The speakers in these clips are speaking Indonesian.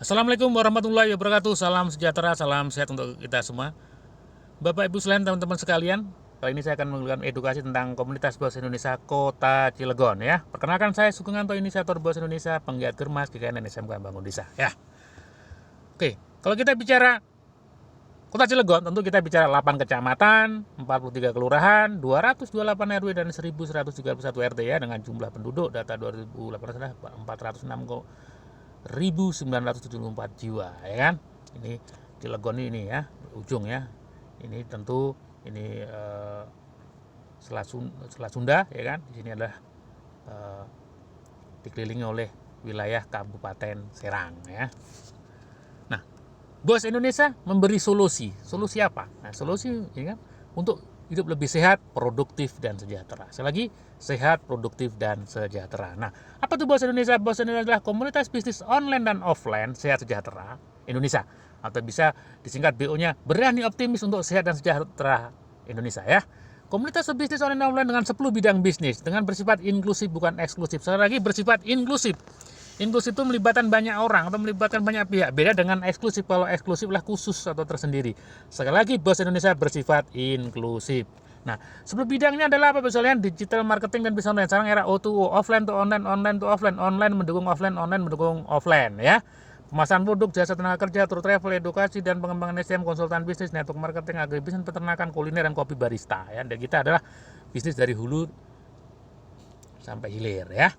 Assalamualaikum warahmatullahi wabarakatuh. Salam sejahtera, salam sehat untuk kita semua. Bapak Ibu sekalian, teman-teman sekalian, kali ini saya akan memberikan edukasi tentang komunitas Bos Indonesia Kota Cilegon ya. Perkenalkan, saya Sugeng Anto, inisiator Bos Indonesia, penggiat Germas, GKN, dan SMK Bangun Desa ya. Oke, kalau kita bicara Kota Cilegon, tentu kita bicara 8 kecamatan, 43 kelurahan, 228 RW, dan 1131 RT ya, dengan jumlah penduduk data 2018 adalah 460.974 jiwa ya kan. Ini Cilegon ini ya, ujung ya. Ini tentu ini Selat Sunda ya kan. Di sini adalah dikelilingi oleh wilayah Kabupaten Serang ya. Nah, Bos Indonesia memberi solusi. Solusi apa? Nah, solusi ya kan, untuk hidup lebih sehat, produktif, dan sejahtera. Sekali lagi, sehat, produktif, dan sejahtera. Nah, apa itu Bos Indonesia? Bos Indonesia adalah komunitas bisnis online dan offline sehat sejahtera Indonesia. Atau bisa disingkat BO-nya, berani optimis untuk sehat dan sejahtera Indonesia ya. Komunitas bisnis online dan offline dengan 10 bidang bisnis, dengan bersifat inklusif bukan eksklusif. Sekali lagi, bersifat inklusif. Inklusif itu melibatkan banyak orang atau melibatkan banyak pihak. Beda dengan eksklusif. Kalau eksklusif lah khusus atau tersendiri. Sekali lagi, Bos Indonesia bersifat inklusif. Nah, 10 bidangnya adalah apa misalnya? Digital marketing dan bisnis online. Sekarang era O2O, offline to online, online to offline, online mendukung offline, online mendukung offline ya. Pemasaran produk, jasa tenaga kerja, tour travel, edukasi dan pengembangan SDM, konsultan bisnis, network marketing, agribisnis, peternakan, kuliner, dan kopi barista ya. Dan kita adalah bisnis dari hulu sampai hilir ya.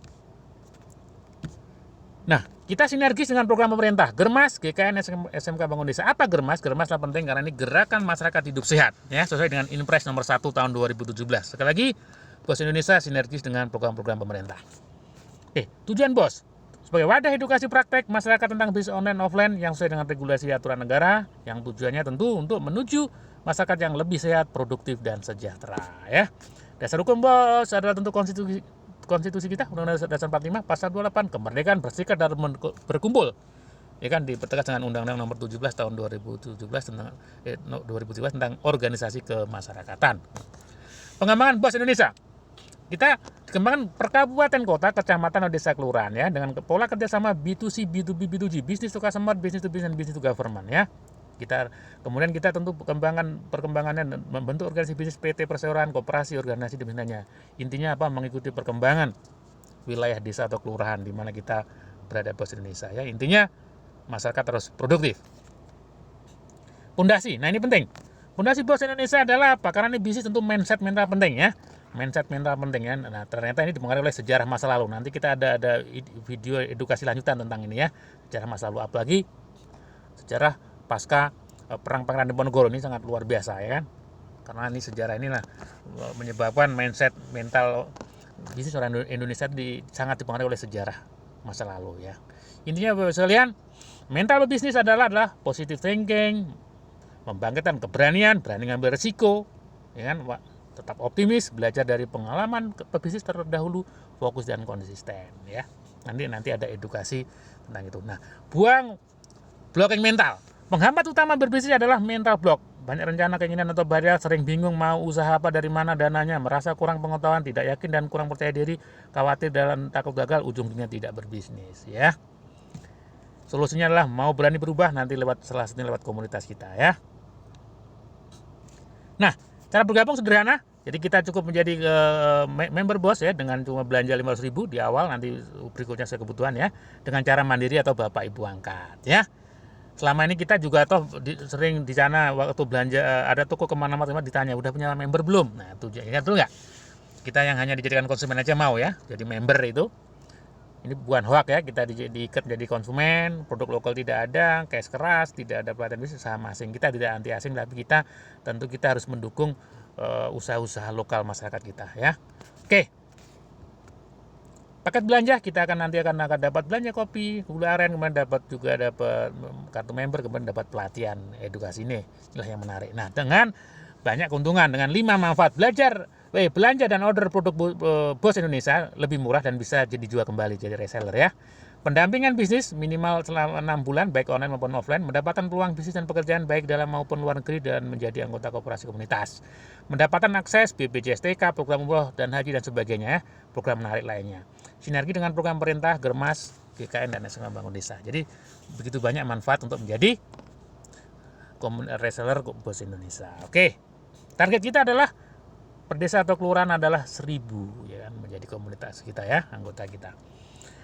Nah, kita sinergis dengan program pemerintah, Germas, GKN, SMK Bangun Desa. Apa Germas? Germas adalah penting karena ini gerakan masyarakat hidup sehat, ya, sesuai dengan Inpres nomor 1 tahun 2017. Sekali lagi, Bos Indonesia sinergis dengan program-program pemerintah. Tujuan Bos, sebagai wadah edukasi praktek masyarakat tentang bisnis online offline yang sesuai dengan regulasi aturan negara, yang tujuannya tentu untuk menuju masyarakat yang lebih sehat, produktif, dan sejahtera, ya. Dasar hukum Bos adalah tentu konstitusi kita, Undang-Undang Dasar 45 pasal 28, kemerdekaan berserikat dan berkumpul ya kan, dipertegas dengan Undang-Undang nomor 17 tahun 2017 tentang organisasi kemasyarakatan. Pengembangan Bos Indonesia, kita dikembangkan per kabupaten, kota, kecamatan, desa, kelurahan ya, dengan pola kerjasama B2C, B2B, B2G, business to customer, business to business, business to government ya. Kemudian kita tentu perkembangannya membentuk organisasi bisnis, PT, perseroan, koperasi, organisasi dan bisnisnya. Intinya apa? Mengikuti perkembangan wilayah desa atau kelurahan di mana kita berada Bos Indonesia ya. Intinya masyarakat harus produktif. Pondasi. Nah, ini penting. Pondasi Bos Indonesia adalah apa? Karena ini bisnis tentu mindset mental penting ya. Mindset mental penting ya. Nah, ternyata ini dipengaruhi oleh sejarah masa lalu. Nanti kita ada video edukasi lanjutan tentang ini ya. Sejarah masa lalu, apalagi sejarah pasca perang Pangeran Diponegoro ini sangat luar biasa ya kan, karena ini sejarah inilah menyebabkan mindset mental bisnis orang Indonesia sangat dipengaruhi oleh sejarah masa lalu ya. Intinya Bapak sekalian, mental bisnis adalah positive thinking, membangkitkan keberanian, berani ngambil resiko ya kan, tetap optimis, belajar dari pengalaman pebisnis terdahulu, fokus dan konsisten ya. Nanti ada edukasi tentang itu. Nah, buang blocking mental. Penghambat utama berbisnis adalah mental block. Banyak rencana, keinginan, atau barrier, sering bingung mau usaha apa, dari mana dananya, merasa kurang pengetahuan, tidak yakin dan kurang percaya diri, khawatir dan takut gagal, ujungnya tidak berbisnis ya. Solusinya adalah mau berani berubah, nanti salah satunya lewat komunitas kita ya. Nah, cara bergabung sederhana. Jadi kita cukup menjadi member Bos ya, dengan cuma belanja 500.000 di awal, nanti berikutnya sesuai kebutuhan ya, dengan cara mandiri atau Bapak Ibu angkat ya. Selama ini kita juga sering di sana waktu belanja, ada toko kemana-mana ditanya udah punya member belum. Nah, itu ingat dulu nggak? Kita yang hanya dijadikan konsumen aja mau ya, jadi member itu. Ini bukan hoax ya, kita diikat jadi konsumen, produk lokal tidak ada, cash keras, tidak ada pelatihan bisnis, saham asing. Kita tidak anti asing, tapi tentu kita harus mendukung usaha-usaha lokal masyarakat kita ya. Oke. Paket belanja, kita nanti akan dapat belanja kopi, gula aren, kemudian dapat kartu member, kemudian dapat pelatihan edukasi ini. Inilah yang menarik. Nah, dengan banyak keuntungan, dengan 5 manfaat belanja dan order produk Bos Indonesia lebih murah dan bisa dijual kembali jadi reseller ya. Pendampingan bisnis minimal selama 6 bulan baik online maupun offline, mendapatkan peluang bisnis dan pekerjaan baik dalam maupun luar negeri dan menjadi anggota koperasi komunitas. Mendapatkan akses BPJS TK, program umroh dan haji dan sebagainya, program menarik lainnya. Sinergi dengan program pemerintah, Germas, GKN dan SMA Bangun Desa. Jadi begitu banyak manfaat untuk menjadi reseller BOS Indonesia. Oke, target kita adalah per desa atau kelurahan adalah 1000 ya kan, menjadi komunitas kita ya, anggota kita.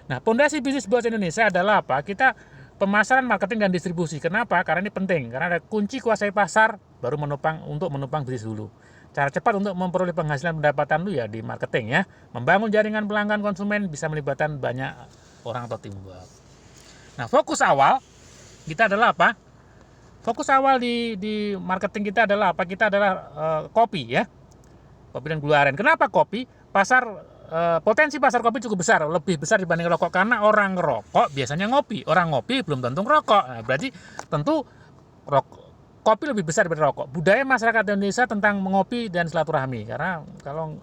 Nah, pondasi bisnis BOS Indonesia adalah apa? Kita pemasaran, marketing, dan distribusi. Kenapa? Karena ini penting. Karena ada kunci kuasai pasar, baru menopang bisnis dulu. Cara cepat untuk memperoleh penghasilan pendapatan itu ya di marketing ya. Membangun jaringan pelanggan konsumen bisa melibatkan banyak orang atau teamwork. Nah, fokus awal kita adalah apa? Fokus awal di marketing kita adalah apa? Kita adalah kopi ya. Kopi dan gula aren. Kenapa kopi? Potensi pasar kopi cukup besar, lebih besar dibanding rokok karena orang ngerokok biasanya ngopi. Orang ngopi belum tentu ngerokok. Nah, berarti tentu kopi lebih besar daripada rokok. Budaya masyarakat Indonesia tentang mengopi dan silaturahmi. Karena kalau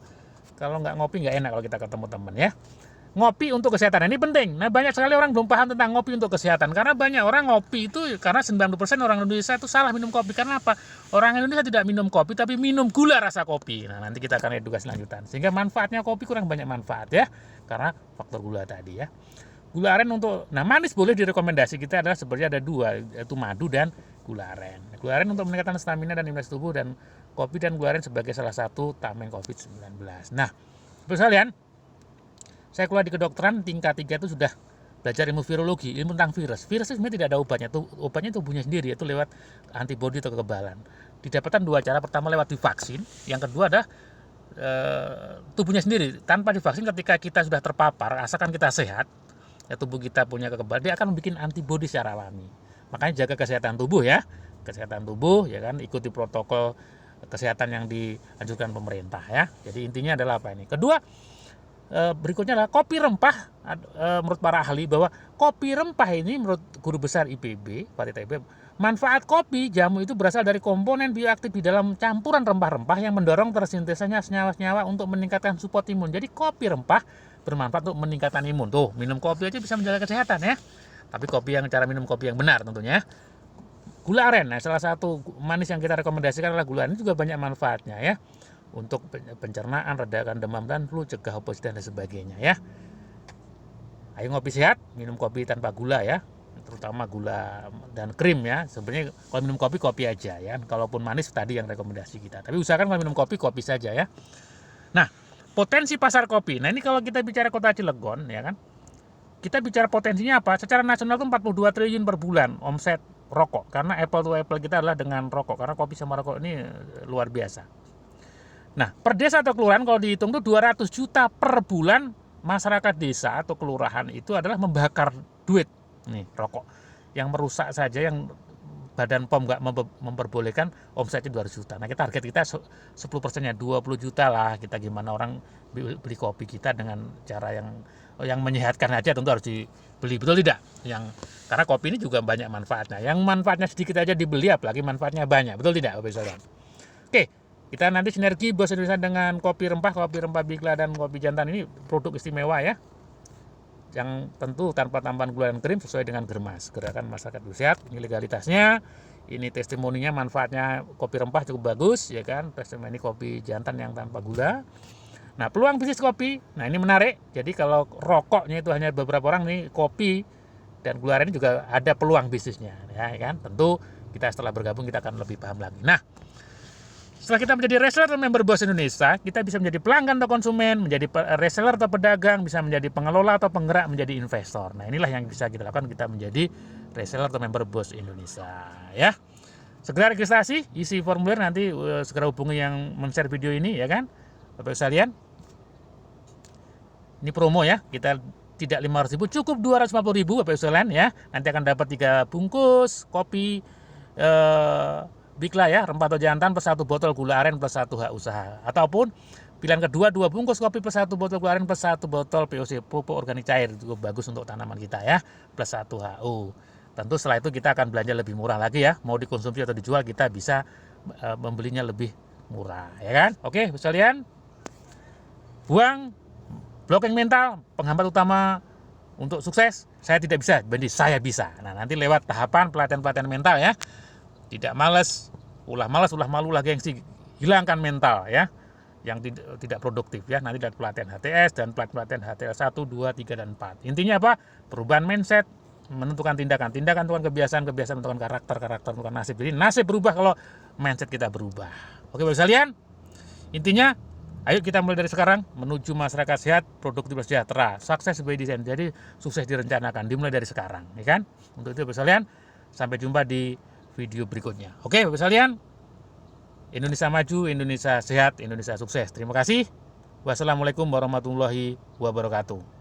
nggak ngopi nggak enak kalau kita ketemu teman ya. Ngopi untuk kesehatan ini penting. Nah, banyak sekali orang belum paham tentang ngopi untuk kesehatan. Karena banyak orang ngopi itu karena 90% orang Indonesia itu salah minum kopi. Karena apa? Orang Indonesia tidak minum kopi tapi minum gula rasa kopi. Nah, nanti kita akan edukasi lanjutan. Sehingga manfaatnya kopi kurang banyak manfaat ya. Karena faktor gula tadi ya. Gula aren manis boleh direkomendasi kita adalah sebenarnya ada 2, yaitu madu dan gula aren. Gula aren untuk meningkatkan stamina dan imunitas tubuh, dan kopi dan gula aren sebagai salah satu tameng COVID-19. Nah, Bapak sekalian, saya kuliah di kedokteran tingkat 3 itu sudah belajar ilmu virologi, ilmu tentang virus. Virus itu sebenarnya tidak ada obatnya, obatnya tubuhnya sendiri, yaitu lewat antibodi atau kekebalan. Didapatkan 2 cara, pertama lewat divaksin, yang kedua adalah tubuhnya sendiri. Tanpa divaksin ketika kita sudah terpapar, asalkan kita sehat, ya tubuh kita punya kekebalan, dia akan membuat antibodi secara alami. Makanya jaga kesehatan tubuh ya, ya kan, ikuti protokol kesehatan yang dianjurkan pemerintah ya. Jadi intinya adalah apa ini? Kedua, berikutnya adalah kopi rempah. Menurut para ahli bahwa kopi rempah ini menurut guru besar IPB, Pak IPB, manfaat kopi jamu itu berasal dari komponen bioaktif di dalam campuran rempah-rempah yang mendorong tersintesanya senyawa-senyawa untuk meningkatkan support imun. Jadi kopi rempah bermanfaat untuk meningkatkan imun. Tuh, minum kopi aja bisa menjaga kesehatan ya. Tapi cara minum kopi yang benar tentunya. Gula aren, nah salah satu manis yang kita rekomendasikan adalah gula aren, juga banyak manfaatnya ya. Untuk pencernaan, redakan demam dan flu, cegah oposisi dan sebagainya ya. Ayo ngopi sehat, minum kopi tanpa gula ya. Terutama gula dan krim ya. Sebenarnya kalau minum kopi aja ya. Kalaupun manis tadi yang rekomendasi kita. Tapi usahakan kalau minum kopi saja ya. Nah, potensi pasar kopi. Nah, ini kalau kita bicara Kota Cilegon ya kan. Kita bicara potensinya apa? Secara nasional itu 42 triliun per bulan omset rokok. Karena apple to apple kita adalah dengan rokok. Karena kopi sama rokok ini luar biasa. Nah, per desa atau kelurahan kalau dihitung itu 200 juta per bulan masyarakat desa atau kelurahan itu adalah membakar duit nih rokok. Yang merusak saja, yang Badan POM nggak memperbolehkan omsetnya 200 juta. Nah, target kita 10%-nya 20 juta lah. Kita gimana orang beli kopi kita dengan cara yang menyehatkan aja, tentu harus dibeli, betul tidak? Karena kopi ini juga banyak manfaatnya. Yang manfaatnya sedikit aja dibeli, apalagi manfaatnya banyak, betul tidak, Bapak Ibu? Oke, kita nanti sinergi BOS Indonesia dengan kopi rempah Bikla dan kopi jantan, ini produk istimewa ya. Yang tentu tanpa tambahan gula dan krim, sesuai dengan Germas, Gerakan Masyarakat Sehat. Ini legalitasnya, ini testimoninya, manfaatnya kopi rempah cukup bagus ya kan. Testimoni kopi jantan yang tanpa gula. Nah, peluang bisnis kopi, nah ini menarik. Jadi kalau rokoknya itu hanya beberapa orang, nih kopi dan gula aren juga ada peluang bisnisnya ya kan. Tentu kita setelah bergabung kita akan lebih paham lagi. Nah, setelah kita menjadi reseller atau member BOS Indonesia, kita bisa menjadi pelanggan atau konsumen, menjadi reseller atau pedagang, bisa menjadi pengelola atau penggerak, menjadi investor. Nah, inilah yang bisa kita lakukan, kita menjadi reseller atau member BOS Indonesia ya. Segera registrasi, isi formulir, nanti segera hubungi yang men-share video ini ya kan. Bapak sekalian, ini promo ya, kita tidak 500.000, cukup 250.000 Bapak sekalian ya. Nanti akan dapat 3 bungkus kopi Bikla ya, rempah atau jantan plus 1 botol gula aren plus 1 hak usaha. Ataupun pilihan kedua 2 bungkus kopi plus 1 botol gula aren plus 1 botol POC, pupuk organik cair, cukup bagus untuk tanaman kita ya, plus 1 HU. Tentu setelah itu kita akan belanja lebih murah lagi ya, mau dikonsumsi atau dijual kita bisa membelinya lebih murah ya kan. Oke sekalian, buang blocking mental, penghambat utama untuk sukses. Saya tidak bisa, saya bisa. Nah, nanti lewat tahapan pelatihan mental ya. Tidak malas, ulah malu, ulah gengsi, hilangkan mental ya. yang tidak produktif ya. Nanti dari pelatihan HTS dan pelatihan HTL 1, 2, 3, dan 4. Intinya apa? Perubahan mindset menentukan tindakan menentukan kebiasaan menentukan karakter menentukan nasib. Jadi nasib berubah kalau mindset kita berubah. Oke Bapak sekalian, intinya ayo kita mulai dari sekarang menuju masyarakat sehat, produktif, sejahtera, sukses by design. Jadi sukses direncanakan, dimulai dari sekarang, ya kan? Untuk itu Bapak sekalian, sampai jumpa di video berikutnya. Oke Bapak sekalian, Indonesia maju, Indonesia sehat, Indonesia sukses. Terima kasih. Wassalamualaikum warahmatullahi wabarakatuh.